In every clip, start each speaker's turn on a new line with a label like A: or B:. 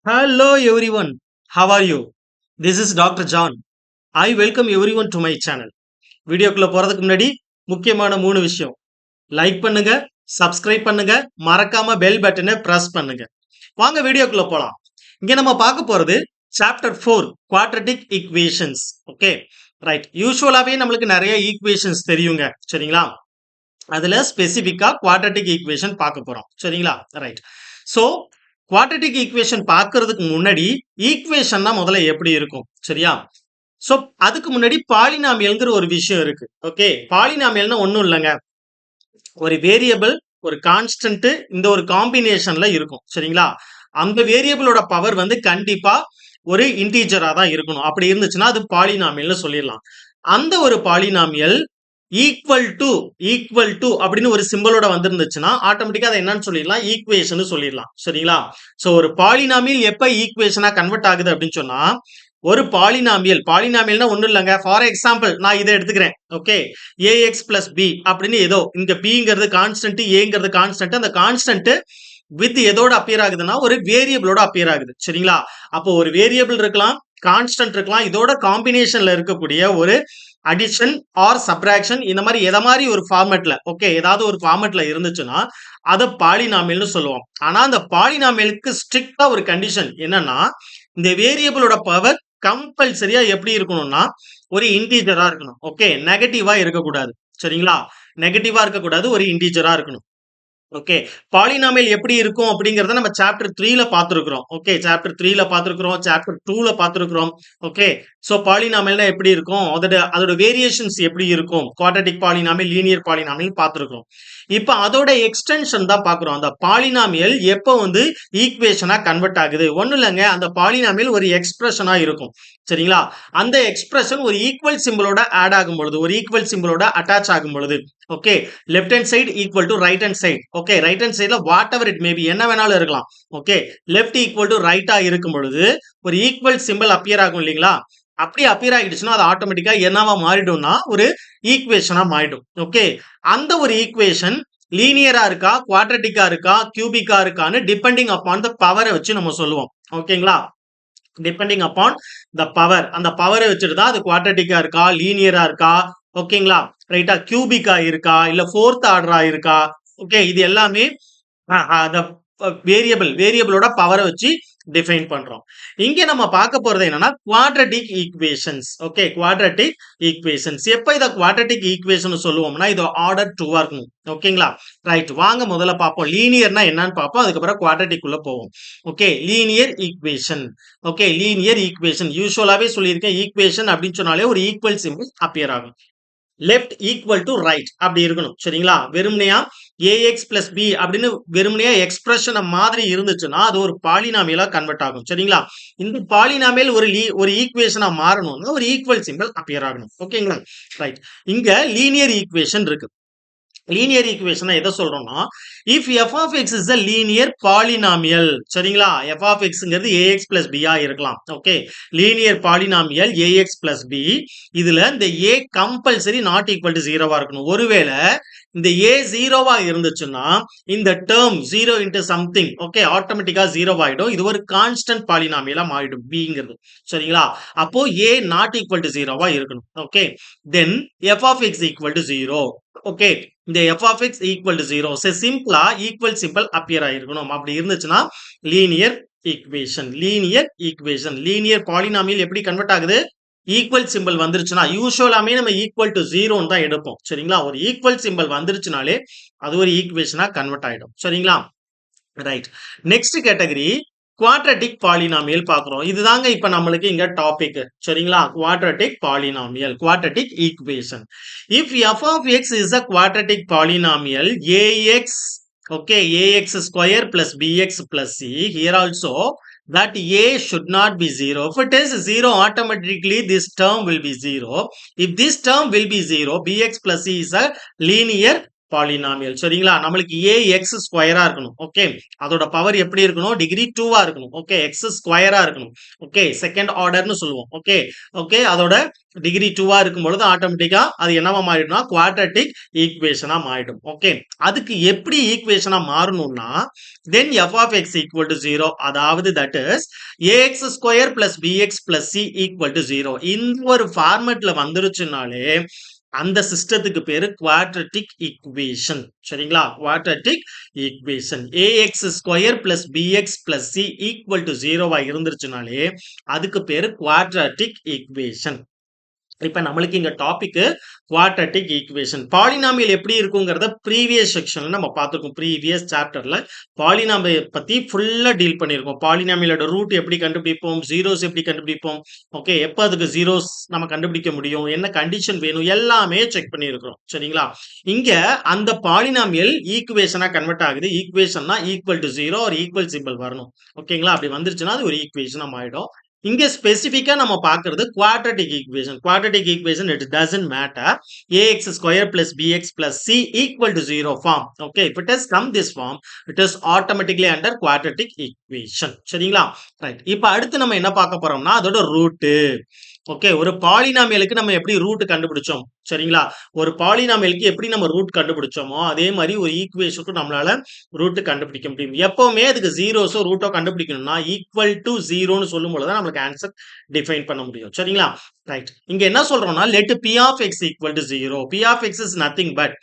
A: Hello everyone, how are you? This is Dr. John. I welcome everyone to my channel. வீடியோக்குள்ள போறதுக்கு முன்னாடி முக்கியமான 3 விஷயம். லைக் பண்ணுங்க, சப்ஸ்கிரைப் பண்ணுங்க, மறக்காம பெல் பட்டனை பிரஸ் பண்ணுங்க. வாங்க வீடியோக்குள்ள போலாம். இங்க நம்ம பார்க்க போறது chapter 4 quadratic equations. Okay right. யூசுவலாவே நம்மளுக்கு நிறைய ஈக்குவேஷன்ஸ் தெரியுங்க. சரிங்களா? அதுல ஸ்பெசிபிக்கா குவாட்ரட்டிக் ஈக்குவேஷன் பார்க்க போறோம். சரிங்களா? ரைட். சோ குவாட்ரட்டிக் ஈக்குவேஷன் பார்க்கறதுக்கு முன்னாடி ஈக்குவேஷன்னா முதல்ல எப்படி இருக்கும்? சரியா? சோ அதுக்கு முன்னாடி பாலினாமியல்ங்கிற ஒரு விஷயம் இருக்கு. ஓகே, பாலினாமியல்னா ஒண்ணும் இல்லைங்க. ஒரு வேரியபிள், ஒரு கான்ஸ்டன்ட் இந்த ஒரு காம்பினேஷன்ல இருக்கும். சரிங்களா? அந்த வேரியபிளோட பவர் வந்து கண்டிப்பா ஒரு இன்டீஜரா தான் இருக்கணும். அப்படி இருந்துச்சுன்னா அது பாலினாமியல்னு சொல்லிடலாம். அந்த ஒரு பாலினாமியல் ஈக்குவல் டு அப்படின்னு ஒரு சிம்பிளோட வந்திருந்துச்சுன்னா ஆட்டோமேட்டிக்கா அதை என்னன்னு சொல்லிடலாம், ஈக்குவேஷன் சொல்லிடலாம். சரிங்களா? சோ ஒரு பாலினாமியல் எப்ப ஈக்குவேஷனா கன்வெர்ட் ஆகுது அப்படின்னு சொன்னா, ஒரு பாலினாமியல்னா ஒண்ணும் இல்லைங்க. ஃபார் எக்ஸாம்பிள் நான் இதை எடுத்துக்கிறேன். ஓகே, ஏஎக்ஸ் பிளஸ் பி அப்படின்னு ஏதோ இங்க பிங்கிறது கான்ஸ்டன்ட், ஏங்கிறது கான்ஸ்டன்ட். அந்த கான்ஸ்டன்ட் வித் எதோட அப்பியர் ஆகுதுன்னா ஒரு வேரியபிளோட அப்பியர் ஆகுது. சரிங்களா? அப்போ ஒரு வேரியபிள் இருக்கலாம், கான்ஸ்டன்ட் இருக்கலாம். இதோட காம்பினேஷன்ல இருக்கக்கூடிய ஒரு அடிஷன் ஆர் சப்ராக்ஷன் இந்த மாதிரி எதை மாதிரி ஒரு ஃபார்மேட்ல, ஓகே, ஏதாவது ஒரு ஃபார்மேட்ல இருந்துச்சுன்னா அதை பாலினாமியல்னு சொல்லுவோம். ஆனா அந்த பாலினாமியலுக்கு ஸ்ட்ரிக்டா ஒரு கண்டிஷன் என்னன்னா, இந்த வேரியபிளோட பவர் கம்பல்சரியா எப்படி இருக்கணும்னா ஒரு இன்டீஜரா இருக்கணும். ஓகே, நெகட்டிவா இருக்கக்கூடாது. சரிங்களா? நெகட்டிவா இருக்கக்கூடாது, ஒரு இன்டீஜரா இருக்கணும். ஓகே, பாலினாமியல் எப்படி இருக்கும் அப்படிங்கறத நம்ம சாப்டர் 3ல பார்த்திருக்கிறோம். ஓகே, சாப்டர் 3ல பார்த்திருக்கிறோம், சாப்டர் 2ல பார்த்திருக்கிறோம். ஓகே, சோ பாலினாமியல்னா எப்படி இருக்கும், அதோட வேரியேஷன்ஸ் எப்படி இருக்கும், குவாட்ரட்டிக் பாலினாமியல், லீனியர் பாலினாமியல் பார்த்திருக்கிறோம். இப்ப அதோட எக்ஸ்டென்ஷன் தான் பார்க்கிறோம். அந்த பாலினாமியல் எப்போ வந்து ஈக்குவேஷனா கன்வெர்ட் ஆகுது? ஒண்ணு இல்லைங்க, அந்த பாலினாமியல் ஒரு எக்ஸ்பிரஷனா இருக்கும். சரிங்களா? அந்த எக்ஸ்பிரஷன் ஒரு ஈக்குவல் சிம்பிளோட ஆட் ஆகும் பொழுது, ஒரு ஈக்குவல் சிம்பிளோட அட்டாச் ஆகும் பொழுது, okay, left hand side equal to right hand side. Okay, right hand சைடுல வாட் எவர் இட் மேபி என்ன வேணாலும் இருக்கலாம். ஓகே, லெஃப்ட் ஈக்குவல் டு ரைட்டா இருக்கும் பொழுது ஒரு ஈக்குவல் சிம்பிள் அப்பியர் ஆகும் இல்லைங்களா? அப்படி அப்பியர் ஆகிடுச்சுன்னா அது ஆட்டோமேட்டிக்கா என்னவா மாறிடும்னா ஒரு ஈக்குவேஷனா மாறிடும். ஓகே, அந்த ஒரு ஈக்குவேஷன் லீனியரா இருக்கா, குவாட்ரட்டிக்கா இருக்கா, கியூபிக்கா இருக்கான்னு டிபெண்டிங் அப்பான் த பவரை வச்சு நம்ம சொல்லுவோம். ஓகேங்களா? டிபெண்டிங் அப்பான் த பவர், அந்த பவரை வச்சுட்டு தான் அது குவாட்ரட்டிக்கா இருக்கா, லீனியரா இருக்கா, ஓகேங்களா, ரைட்டா, கியூபிக்கா இருக்கா, இல்ல ஃபோர்த் ஆர்டரா இருக்கா. ஓகே, இது எல்லாமே வேரியபிளோட பவரை வச்சு டிஃபைன் பண்றோம். இங்க நம்ம பார்க்க போறது என்னன்னா quadratic equations. Okay, quadratic equations எப்ப இத குவாட்ரட்டிக் ஈக்குவேஷன் சொல்லுவோம்னா இது ஆர்டர் 2 இருக்கணும். ஓகேங்களா? ரைட், வாங்க முதல்ல பார்ப்போம் லீனியர்னா என்னன்னு பார்ப்போம், அதுக்கப்புறம் குவாட்ரட்டிக் உள்ள போவோம். Okay, linear equation. Okay, linear equation யூசுவலாவே சொல்லியிருக்கேன், ஈக்குவேஷன் அப்படின்னு சொன்னாலே ஒரு ஈக்குவல் சிம்பிள் அப்பியர் ஆகும். லெஃப்ட் ஈக்குவல் டு ரைட் அப்படி இருக்கணும். சரிங்களா? வெறுமனையா ஏஎக்ஸ் பிளஸ் பி அப்படின்னு வெறுமனையா எக்ஸ்பிரஷன் மாதிரி இருந்துச்சுன்னா அது ஒரு பாலினாமியலா கன்வெர்ட் ஆகும். சரிங்களா? இந்த பாலினாமியல் ஒரு ஈக்குவேஷனா மாறணும்னா ஒரு ஈக்குவல் சிம்பிள் அப்பியர் ஆகணும். ஓகேங்களா? ரைட், இங்க லீனியர் ஈக்குவேஷன் இருக்கு. லீனியர் ஈக்குவேஷன் எதை சொல்றோம்னா, if f of x is a linear polynomial. சரிங்களா? எஃப் ஆஃப் எக்ஸ்ங்கிறது ஏஎக்ஸ் பிளஸ் பி இருக்கலாம். Okay, linear polynomial a x plus b. இதுல இந்த a compulsory not equal to 0வா இருக்கணும். ஒருவேளை இந்த ஏ 0வா இருந்துச்சுன்னா இந்த டேர்ம் 0 இன்டு சம்திங், ஓகே, ஆட்டோமேட்டிக்கா 0 ஆயிடும். இது ஒரு கான்ஸ்டன்ட் பாலினாமியலா மாறிடும் பிங்கிறது. சரிங்களா? அப்போ ஏ நாட் ஈக்குவல் டு 0வா இருக்கணும். Okay, then f of x equal to 0. Okay, இந்த f of x equal to 0 சிம்பிளா ஈக்குவல் சிம்பிள் அப்பியர் ஆயிருக்கணும். அப்படி இருந்துச்சுன்னா லீனியர் ஈக்குவேஷன். லீனியர் பாலினாமியல் எப்படி கன்வெர்ட் ஆகுது? ஈக்குவல் சிம்பிள் வந்துருச்சுன்னா யூசுவலாமே நம்ம ஈக்குவல் டு 0 தான் எடுப்போம். சரிங்களா? ஒரு ஈக்குவல் சிம்பிள் வந்துருச்சுனாலே அது ஒரு ஈக்குவேஷனா கன்வெர்ட் ஆயிடும். சரிங்களா? Right, next category quadratic polynomial பார்க்கிறோம். இதுதாங்க இப்ப நம்மளுக்கு இங்க டாபிக். சரிங்களா? Quadratic polynomial, quadratic equation. If f of x is a quadratic polynomial a x, okay, ax square plus bx plus c, here also that a should not be 0. If it is 0, automatically this term will be 0. If this term will be 0, bx plus c is a linear polynomial. சரிங்களா? நம்மளுக்கு ax ஸ்கொயரா இருக்கணும். Okay. அதோட power எப்படி இருக்கணும்? Degree 2வா இருக்கணும். Okay. x ஸ்கொயரா இருக்கணும். Okay. Second ஆர்டர்னு சொல்லுவோம். Okay. Okay. அதோட டிகிரி 2வா இருக்கும் பொழுது ஆட்டோமேட்டிக்கா அது என்னவா மாறிடும்னா குவாட்ரட்டிக் ஈக்குவேஷனா மாறிடும். ஓகே. அதுக்கு எப்படி ஈக்குவேஷனா மாறணும்னா then f of x equal to 0 அதாவது that is ax square plus bx plus c equal to 0 இந்த ஒரு ஃபார்மட்ல வந்துருச்சுனாலே அந்த சிஸ்டத்துக்கு பேரு குவாட்ரட்டிக் ஈக்குவேஷன். சரிங்களா? Quadratic equation ax square plus bx plus c equal to 0வா இருந்துருச்சுனாலே அதுக்கு பேரு குவாட்ரட்டிக் ஈக்குவேஷன். இப்ப நம்மளுக்கு இங்க டாபிக் குவாட்ரட்டிக் ஈக்குவேஷன். பாலினாமியல் எப்படி இருக்குங்கிறத ப்ரீவியஸ் செக்ஷன்ல நம்ம பார்த்திருக்கோம். ப்ரீவியஸ் சாப்டர்ல பாலினாமியல் பத்தி ஃபுல்லா டீல் பண்ணியிருக்கோம். பாலினாமியலோட ரூட் எப்படி கண்டுபிடிப்போம், ஜீரோஸ் எப்படி கண்டுபிடிப்போம், ஓகே, எப்ப அதுக்கு ஜீரோஸ் நம்ம கண்டுபிடிக்க முடியும், என்ன கண்டிஷன் வேணும், எல்லாமே செக் பண்ணியிருக்கிறோம். சரிங்களா? இங்க அந்த பாலினாமியல் ஈக்குவேஷனா கன்வெர்ட் ஆகுது. ஈக்குவேஷன்னா ஈக்குவல் டு 0 ஒரு ஈக்குவல் சிம்பிள் வரணும். ஓகேங்களா? அப்படி வந்துருச்சுன்னா அது ஒரு ஈக்குவேஷனா மாறிடும். இங்க ஸ்பெசிபிக்கா நம்ம பார்க்கிறது quadratic equation. Quadratic equation it doesn't matter. ax square plus bx plus c equal to 0 form. Okay, if it has come this form, it is automatically under quadratic equation. சரிங்களா? ரைட். இப்ப அடுத்து நம்ம என்ன பார்க்க போறோம்னா அதோட ரூட். ஓகே, ஒரு பாலினாமியலுக்கு நம்ம எப்படி ரூட் கண்டுபிடிச்சோம்? சரிங்களா? ஒரு பாலினாமியலுக்கு எப்படி நம்ம ரூட் கண்டுபிடிச்சோமோ அதே மாதிரி ஒரு ஈக்குவேஷனுக்கு நம்மளால ரூட் கண்டுபிடிக்க முடியும். எப்பவுமே அதுக்கு ஜீரோஸோ ரூட்டோ கண்டுபிடிக்கணும்னா ஈக்குவல் டு ஜீரோன்னு சொல்லும் பொழுது நம்மளுக்கு ஆன்சர் டிஃபைன் பண்ண முடியும். சரிங்களா? ரைட். இங்க என்ன சொல்றோம்னா let p of x equal to 0. p of x is nothing but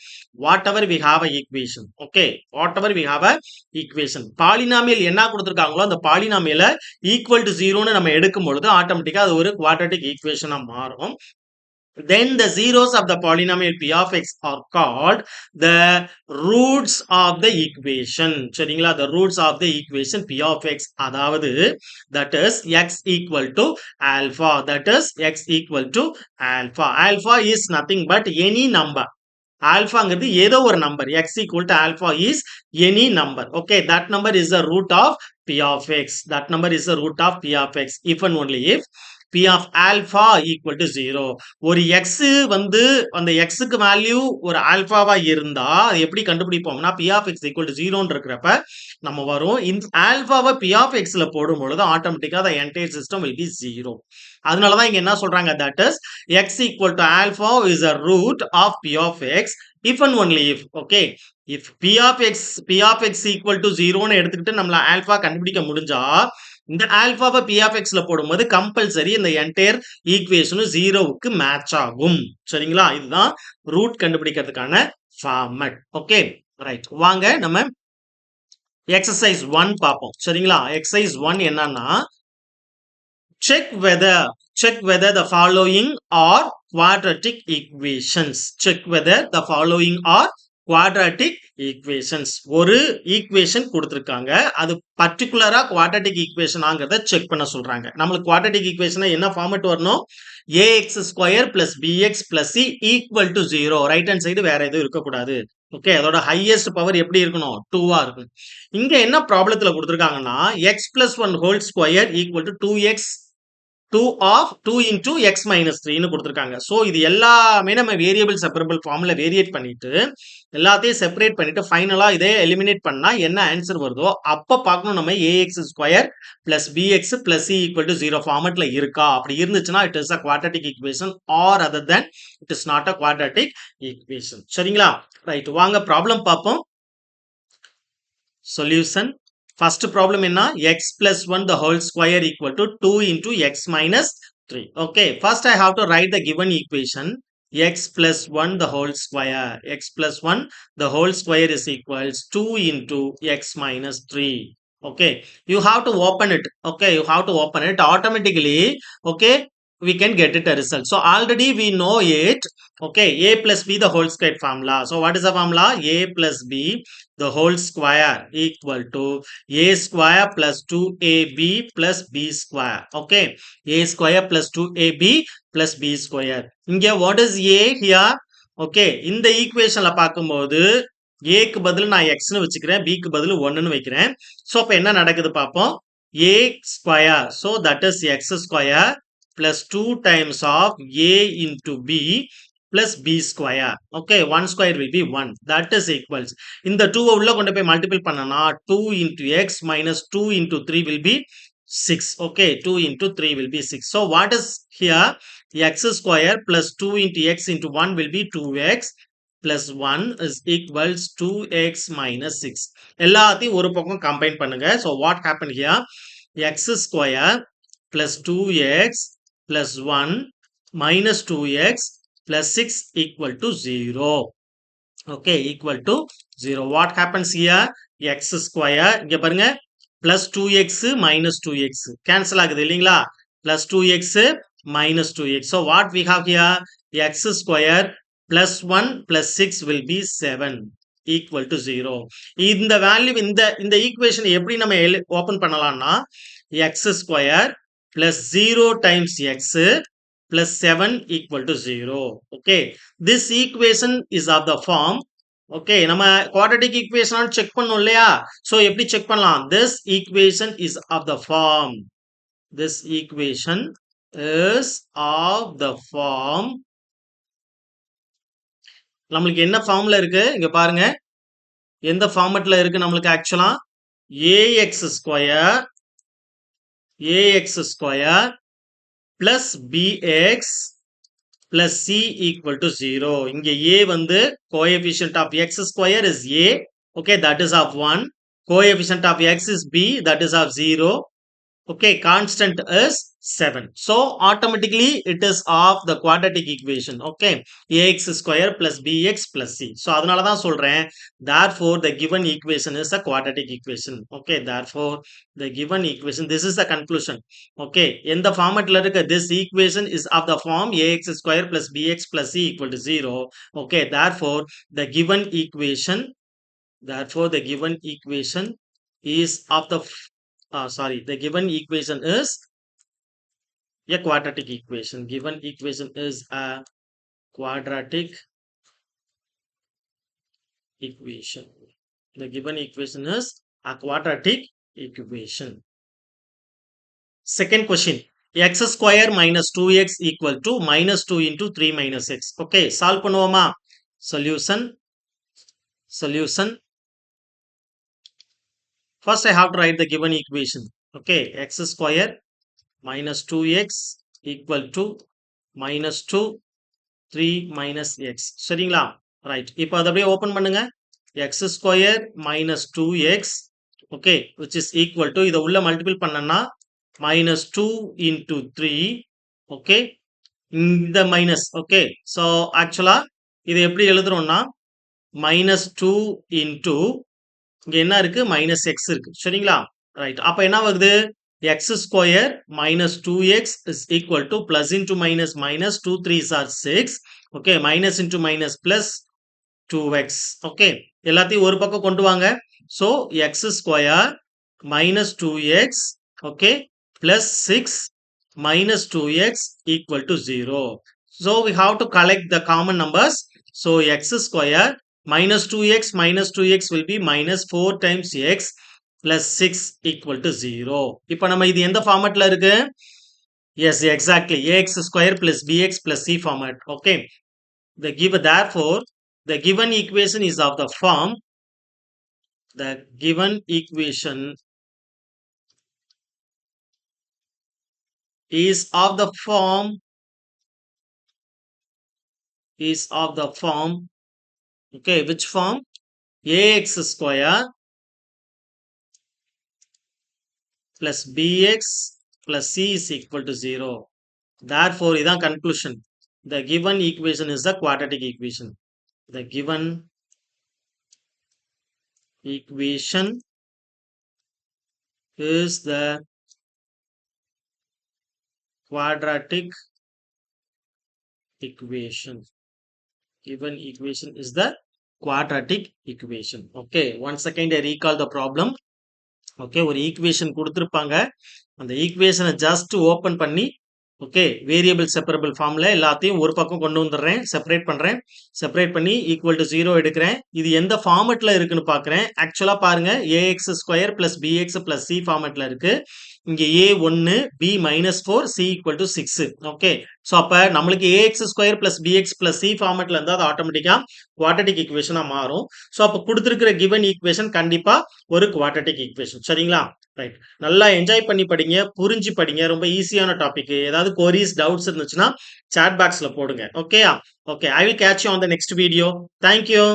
A: whatever we have a equation. Okay, whatever we have a equation. Polynomial என்ன கொடுத்திருக்காங்களோ அந்த பாலினாமியலை ஈக்குவல் டு 0ன்னு நம்ம எடுக்கும் பொழுது ஆட்டோமேட்டிக்கா அது ஒரு குவாட்ரட்டிக் ஈக்குவேஷனா மாறும். Then the zeros of the polynomial p of x are called the roots of the equation. சரிங்களா? the roots of the equation p of x அதாவது that is x equal to alpha. That is x equal to alpha. Alpha is nothing but any number. ஆல்பாங்கிறது ஏதோ ஒரு number. x equal to alpha is any number. Okay, that number is the root of p of x. That number is the root of p of x if and only if p of alpha equal to 0. ஒரு x வந்து அந்த x க்கு value ஒரு ஆல்பாவா இருந்தா அது எப்படி கண்டுபிடிப்போம்னா p of x equal to 0 இருக்கிறப்ப நம்ம வரும் இந்த ஆல்பாவை p of x ல போடும் பொழுது ஆட்டோமேட்டிக்கா the entire system will be 0. அதனால தான் இங்க என்ன சொல்றாங்க that is x equal to alpha is a root of p of x if and only if. Okay, if p of x equal to 0 ன்னு எடுத்துக்கிட்டு நம்மள ஆல்பா கண்டுபிடிக்க முடிஞ்சா இந்த ஆல்பாவை p of x ல போடும்போது கம்பல்சரி இந்த என்டையர் ஈக்குவேஷனும் 0க்கு மேட்ச் ஆகும். சரிங்களா? இதுதான் ரூட் கண்டுபிடிக்கிறதுக்கான ஃபார்மட். Okay, right. வாங்க நம்ம எக்ஸசைஸ் 1 பார்ப்போம். சரிங்களா? எக்ஸசைஸ் 1 என்னன்னா check whether the following are quadratic equations. Check whether the following are quadratic equations. ஒரு ஈக்குவேஷன் கொடுத்திருக்காங்க. அது பர்టిక్యులரா quadratic equationங்கிறத செக் பண்ண சொல்றாங்க. நம்மளுக்கு quadratic equation என்ன ஃபார்மட் வரணும்? ax square plus bx plus c equal to 0. Right hand side வேற எதுவும் இருக்க கூடாது. ஓகே, அதோட ஹையஸ்ட் பவர் எப்படி இருக்கணும்? 2வா இருக்கும். இங்க என்ன ப்ராப்ளத்துல கொடுத்திருக்காங்கன்னா x plus 1 whole square equal to 2x 2 of 2 into x minus 3ன்னு கொடுத்திருக்காங்க. சோ இது எல்லாமே நம்ம வேரியபிள் செப்பரபிள் ஃபார்ம்ல வேரியேட் பண்ணிட்டு எல்லாத்தையும் செப்பரேட் பண்ணிட்டு ஃபைனலா இதை எலிமினேட் பண்ணா என்ன ஆன்சர் வருதோ அப்ப பார்க்கணும் நம்ம ax square plus bx plus c equal to 0 ஃபார்மட்ல இருக்கா. அப்படி இருந்துச்சுன்னா it is a quadratic equation or other than it is not a quadratic equation. சரிங்களா? ரைட், வாங்க ப்ராப்ளம் பார்ப்போம். Solution. First problem enna x plus 1 the whole square equal to 2 into x minus 3. Okay, first I have to write the given equation x plus 1 the whole square. X plus 1 the whole square is equals 2 into x minus 3. Okay, you have to open it. Okay, you have to open it automatically. Okay, we can get it a result. So already we know it. Okay, a plus b the whole square formula. So what is the formula? A plus b the whole square equal to a square plus 2ab plus b square. Okay, a square plus 2ab plus b square. இங்க what is a here? Okay, இந்த ஈக்குவேஷன்ல பார்க்கும்போது a க்கு பதில் நான் x ன்னு வச்சுக்கிறேன், b க்கு பதில் 1 ன்னு வைக்கிறேன். சோ அப்ப என்ன நடக்குது பாப்போம். a square, so that is x square plus 2 times of a into b plus b square. Okay, 1 square will be 1. That is equals. இந்த 2 உள்ள கொண்டு போய் மல்டிபிள் பண்ணனா 2 into x minus 2 into 3 will be 6. Okay, 2 into 3 will be 6. So what is here? X square plus 2 into x into 1 will be 2x plus 1 is equals 2x minus 6. எல்லாத்தையும் ஒரு பக்கம் combine பண்ணுங்க. So what happened here? X square plus 2x plus 1 minus 2x plus 6 equal to 0. Okay, equal to 0. What happens here? X square இங்க பாருங்க plus 2x minus 2x cancel ஆகுது இல்லீங்களா? plus 2x minus 2x. So what we have here? X square plus 1 plus 6 will be 7 equal to 0. இந்த value இந்த equation எப்படி நம்ம open பண்ணலாம்னா x square plus 0 times x plus 7 equal to 0. Okay, this equation is of the form. Okay, நம்ம quadratic equation check பண்ணோம் இல்லையா? So எப்படி check பண்ணலாம்? This equation is of the form. This equation is of the form. நம்மளுக்கு என்ன ஃபார்ம்ல இருக்கு? இங்க பாருங்க. எந்த ஃபார்மட்ல இருக்கு நம்மளுக்கு ஆக்சுவலா? ax square plus bx plus c equal to 0. இங்க a வந்து coefficient of x square is a. Okay, that is of 1. Coefficient of x is b, that is of 0. Okay, constant is 7. So automatically it is of the quadratic equation. Okay, ax square plus bx plus c. So அதனால தான் சொல்றேன், therefore the given equation is a quadratic equation. Okay, therefore the given equation, this is the conclusion. Okay, எந்த ஃபார்மட்ல இருக்க this equation is of the form ax square plus bx plus c equal to 0. Okay, therefore the given equation is of the the given equation is a quadratic equation. Given equation is a quadratic equation. The given equation is a quadratic equation. Second question. X square minus 2x equal to minus 2 into 3 minus x. Okay, solve பண்ணுவோமா? Solution. First I have to write the given equation. Okay, x square minus 2x equal to minus 2 3 minus x. சரிங்களா? Right. இப்போ அதை அப்படியே open பண்ணுங்க. x square minus 2x, okay, which is equal to, இதை உள்ள multiple பண்ணனா minus 2 into 3, okay, இந்த minus. Okay, so ஆக்சுவலா இது எப்படி எழுதுறோம்னா minus 2 into இங்க என்ன இருக்கு? மைனஸ் எக்ஸ் இருக்கு. சரிங்களா? ரைட். அப்ப என்ன வருது? x square minus 2x is equal to plus into minus minus 2 3s are 6. Okay, minus into minus plus 2x. Okay, எல்லாத்தையும் ஒரு பக்கம் கொண்டு வாங்க. So x square minus 2x, okay, plus 6 minus 2x equal to 0. So we have to collect the common numbers. So x square minus 2x will be minus 4 times x plus 6 equal to 0. இப்போ நம்ம இது எந்த ஃபார்மட்ல இருக்கு? Yes, exactly. ax square plus bx plus c format. Okay, therefore the given equation is of the form. The given equation is of the form. Okay, which form? ax square plus bx plus c is equal to 0. Therefore, இதான் conclusion. The given equation is the quadratic equation. The given equation is the quadratic equation. Given equation is the quadratic equation. Okay, once again I recall the problem. Okay, ஒரு equation கொடுத்திருப்பாங்க. அந்த ஈக்குவேஷனை just open பண்ணி okay. Variable separable ஃபார்ம்ல எல்லாத்தையும் ஒரு பக்கம் கொண்டு வந்துடுறேன். செப்பரேட் பண்றேன். செப்பரேட் பண்ணி ஈக்குவல் டூ 0 எடுக்கிறேன். இது எந்த ஃபார்மட்ல இருக்குன்னு பார்க்கிறேன். ஆக்சுவலா பாருங்க a x square plus b x plus c ஃபார்மட்ல இருக்கு. இங்க a 1 b -4 c equal to 6. Okay. So அப்ப நம்மளுக்கு a x square plus b x plus c ஃபார்மட்ல இருந்தா அது ஆட்டோமேட்டிக்கா குவாட்ரட்டிக் ஈக்குவேஷனா மாறும். ஸோ அப்ப குடுத்திருக்கிற கிவன் ஈக்குவேஷன் கண்டிப்பா ஒரு குவாட்ரட்டிக் ஈக்குவேஷன். சரிங்களா? ரைட். நல்லா என்ஜாய் பண்ணி படிங்க. புரிஞ்சு படிங்க. ரொம்ப ஈஸியான டாபிக். ஏதாவது குவரீஸ், டவுட்ஸ் இருந்துச்சுன்னா சாட் பாக்ஸ்ல போடுங்க. ஓகேயா? Okay. I will catch you on the next video. Thank you.